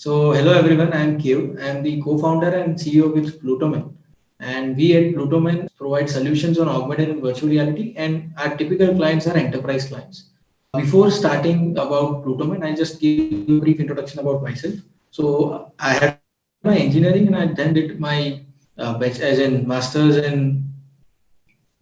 Hello everyone, I am Kev. I am the co-founder and CEO with Plutoman. And we at Plutoman provide solutions on augmented and virtual reality, and our typical clients are enterprise clients. Before starting about Plutoman, I'll just give you a brief introduction about myself. I had my engineering and I then did my as in master's in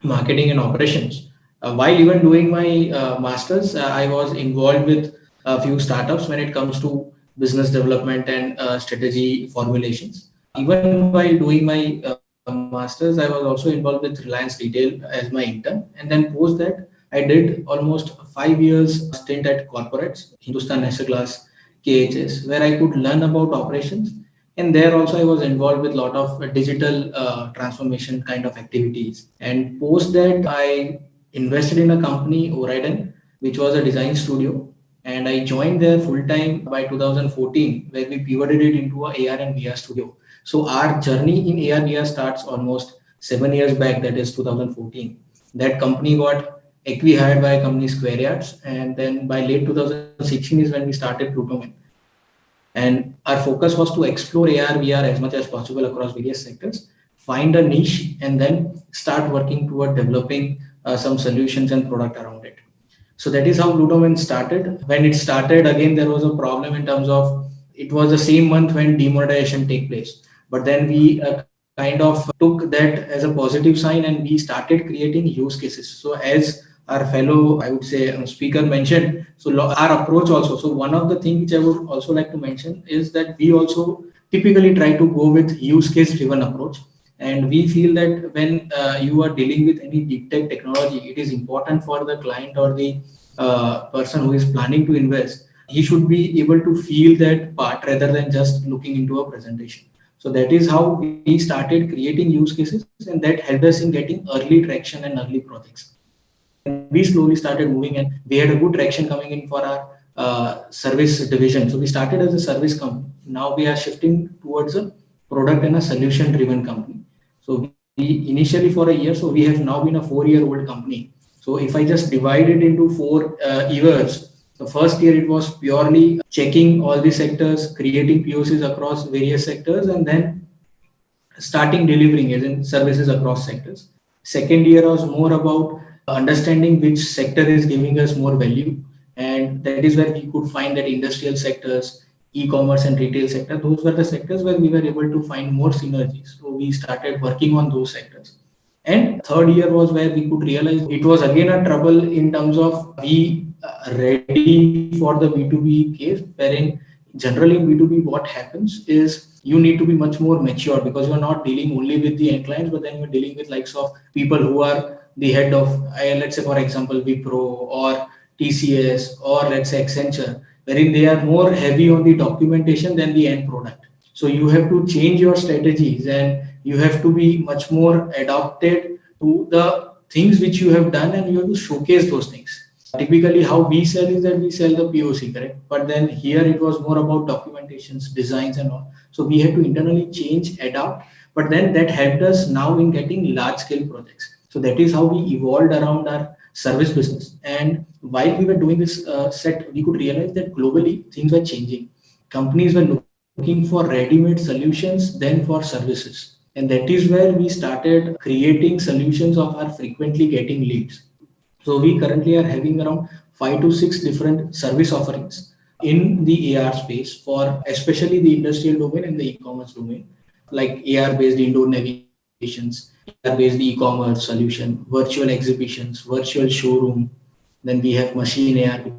marketing and operations. While even doing my masters, I was involved with a few startups when it comes to business development and strategy formulations. Even while doing my masters, I was also involved with Reliance Retail as my intern, and then post that I did almost 5 years stint at corporates, Hindustan National Glass, KHS, where I could learn about operations. And there also I was involved with a lot of digital transformation kind of activities. And post that I invested in a company, Oriden, which was a design studio. And I joined there full time by 2014, where we pivoted it into a AR and VR studio. So our journey in AR VR starts almost 7 years back, that is 2014. That company got acquired by a company Square Yards, and then by late 2016 is when we started Plutoman. And our focus was to explore AR, VR as much as possible across various sectors, find a niche, and then start working toward developing some solutions and product around it. So that is how Plutoman started. When it started, again, there was a problem in terms of it was the same month when demonetization take place. But then we kind of took that as a positive sign and we started creating use cases. So as our fellow, I would say, speaker mentioned, our approach also. So one of the things which I would also like to mention is that we also typically try to go with use case driven approach. And we feel that when you are dealing with any deep tech technology, it is important for the client or the person who is planning to invest. He should be able to feel that part rather than just looking into a presentation. So that is how we started creating use cases, and that helped us in getting early traction and early projects. And we slowly started moving, and we had a good traction coming in for our service division. So we started as a service company. Now we are shifting towards a product and a solution driven company. So we initially for a year, so we have now been a 4-year-old company. So if I just divide it into 4 years, the first year it was purely checking all the sectors, creating POCs across various sectors, and then starting delivering as in services across sectors. Second year was more about understanding which sector is giving us more value, and that is where we could find that industrial sectors, e-commerce and retail sector, those were the sectors where we were able to find more synergies. So we started working on those sectors. And third year was where we could realize it was again a trouble in terms of we ready for the B2B case, wherein generally in B2B what happens is you need to be much more mature because you're not dealing only with the end clients, but then you're dealing with likes of people who are the head of, let's say for example, Wipro or TCS or let's say Accenture, wherein they are more heavy on the documentation than the end product. So you have to change your strategies and you have to be much more adapted to the things which you have done, and you have to showcase those things. Typically how we sell is that we sell the POC, correct? But then here it was more about documentations, designs and all. So we had to internally change, adapt, but then that helped us now in getting large scale projects. So that is how we evolved around our service business. And while we were doing this set, we could realize that globally things were changing. Companies were looking for ready-made solutions than for services. And that is where we started creating solutions of our frequently getting leads. So we currently are having around 5 to 6 different service offerings in the AR space for especially the industrial domain and the e-commerce domain, like AR-based indoor navigations, AR-based e-commerce solution, virtual exhibitions, virtual showroom. Then we have machine AR, which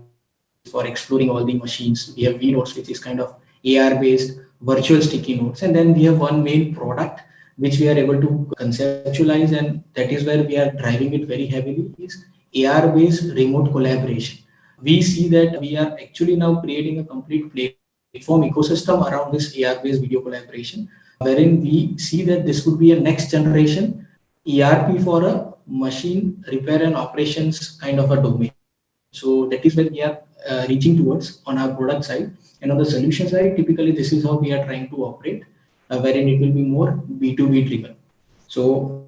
is for exploring all the machines. We have V-Notes, which is kind of AR-based virtual sticky notes. And then we have one main product which we are able to conceptualize, and that is where we are driving it very heavily, is AR-based remote collaboration. We see that we are actually now creating a complete platform ecosystem around this AR-based video collaboration, wherein we see that this would be a next generation ERP for a machine repair and operations kind of a domain. So that is where we are reaching towards on our product side. And on the solution side, typically this is how we are trying to operate, wherein it will be more B2B driven. So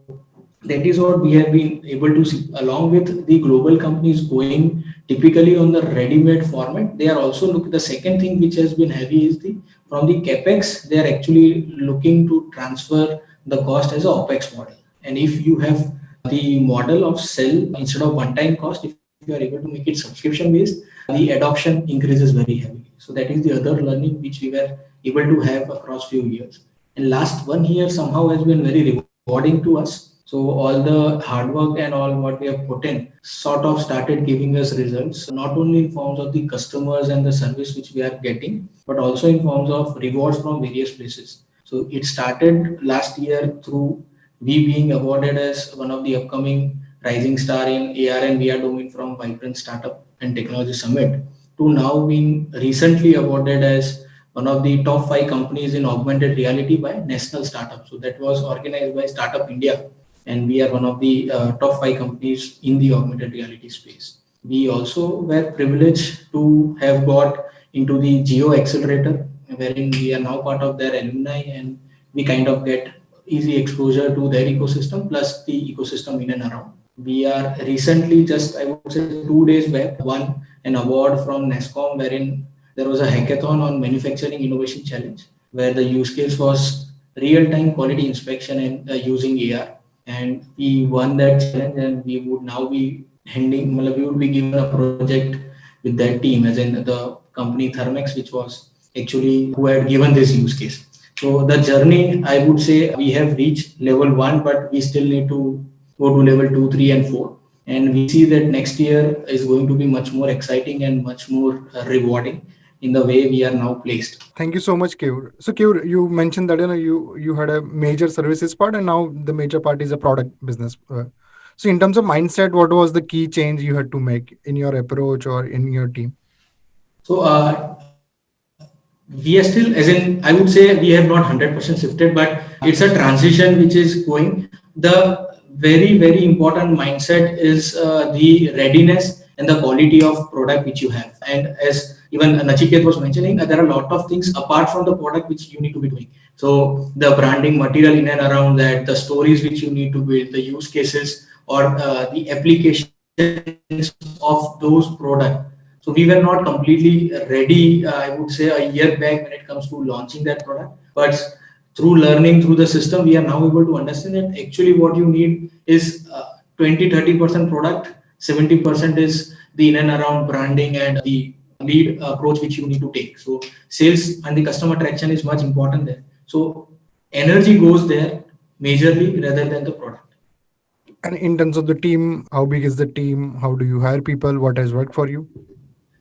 That is what we have been able to see. Along with the global companies going typically on the ready-made format, they are also look. The second thing which has been heavy is the from the capex. They are actually looking to transfer the cost as a opex model. And if you have the model of sell instead of one-time cost, if you are able to make it subscription-based, the adoption increases very heavily. So that is the other learning which we were able to have across few years. And last 1 year somehow has been very rewarding to us. So all the hard work and all what we have put in sort of started giving us results, not only in forms of the customers and the service which we are getting, but also in forms of rewards from various places. So it started last year through we being awarded as one of the upcoming rising star in AR and VR domain from Vibrant Startup and Technology Summit, to now being recently awarded as one of the top 5 companies in augmented reality by National Startup. So that was organized by Startup India, and we are one of the top 5 companies in the augmented reality space. We also were privileged to have got into the Geo Accelerator, wherein we are now part of their alumni, and we kind of get easy exposure to their ecosystem plus the ecosystem in and around. We are recently, just I would say 2 days back, won an award from NESCOM, wherein there was a hackathon on manufacturing innovation challenge, where the use case was real-time quality inspection and using AR, and we won that challenge, and we would now be handing, we would be given a project with that team, as in the company Thermex, which was actually who had given this use case. So the journey, I would say, we have reached level 1, but we still need to go to level 2, 3, and 4. And we see that next year is going to be much more exciting and much more rewarding in the way we are now placed. Thank you so much, Keyur. So, Keyur, you mentioned that you had a major services part, and now the major part is a product business. So, in terms of mindset, what was the key change you had to make in your approach or in your team? So we are still, as in, I would say we have not 100% shifted, but it's a transition which is going. The very, very important mindset is the readiness and the quality of product which you have. And as even Nachiket was mentioning, there are a lot of things apart from the product which you need to be doing. So the branding material in and around that, the stories which you need to build, the use cases or the applications of those products. So we were not completely ready, I would say, a year back when it comes to launching that product. But through learning through the system, we are now able to understand that actually what you need is 20-30% product, 70% is the in and around branding and the lead approach which you need to take. So sales and the customer traction is much important there. So energy goes there majorly rather than the product. And in terms of the team, how big is the team? How do you hire people? What has worked for you?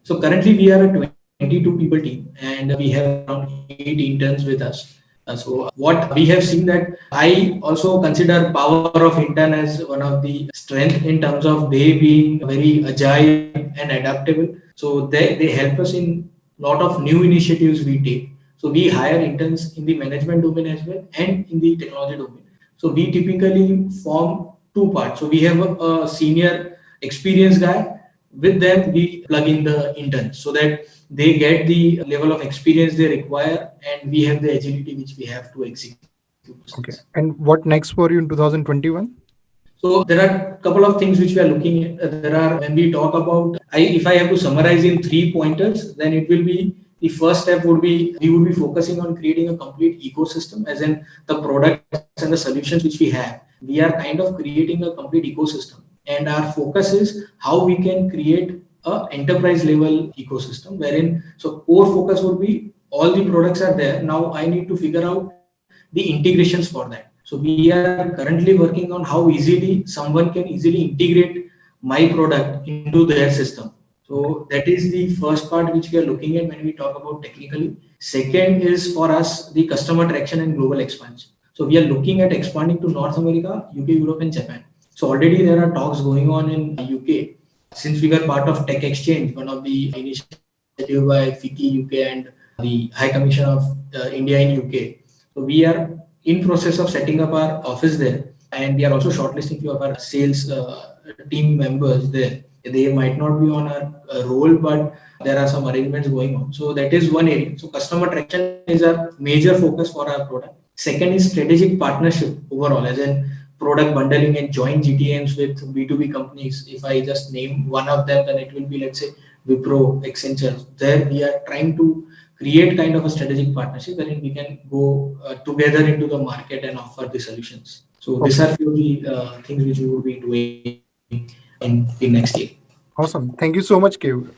So currently we are a 22 people team, and we have around 8 interns with us. So what we have seen that I also consider power of intern as one of the strength in terms of they being very agile and adaptable. So they help us in lot of new initiatives we take. So we hire interns in the management domain as well and in the technology domain. So we typically form two parts. So we have a senior experienced guy. With them we plug in the interns so that they get the level of experience they require, and we have the agility which we have to execute those things. Okay. And what next for you in 2021? So there are a couple of things which we are looking at. There are, when we talk about, if I have to summarize in 3 pointers, then it will be, the first step would be we would be focusing on creating a complete ecosystem, as in the products and the solutions which we have. We are kind of creating a complete ecosystem, and our focus is how we can create a enterprise level ecosystem, wherein so core focus would be all the products are there. Now I need to figure out the integrations for that. So we are currently working on how easily someone can easily integrate my product into their system. So that is the first part which we are looking at when we talk about technically. Second is for us the customer traction and global expansion. So we are looking at expanding to North America, UK, Europe, and Japan. So already there are talks going on in UK. Since we were part of Tech Exchange, one of the initiative by FICCI UK and the High Commission of India in UK. So we are in process of setting up our office there, and we are also shortlisting few of our sales team members there. They might not be on our role, but there are some arrangements going on. So that is one area. So customer traction is a major focus for our product. Second is strategic partnership overall, as in product bundling and joint GTMs with B2B companies. If I just name one of them, then it will be, let's say, Wipro, Accenture. There we are trying to create kind of a strategic partnership wherein we can go together into the market and offer the solutions. So these Okay. are few of the things which we will be doing in next year. Awesome. Thank you so much, Kev.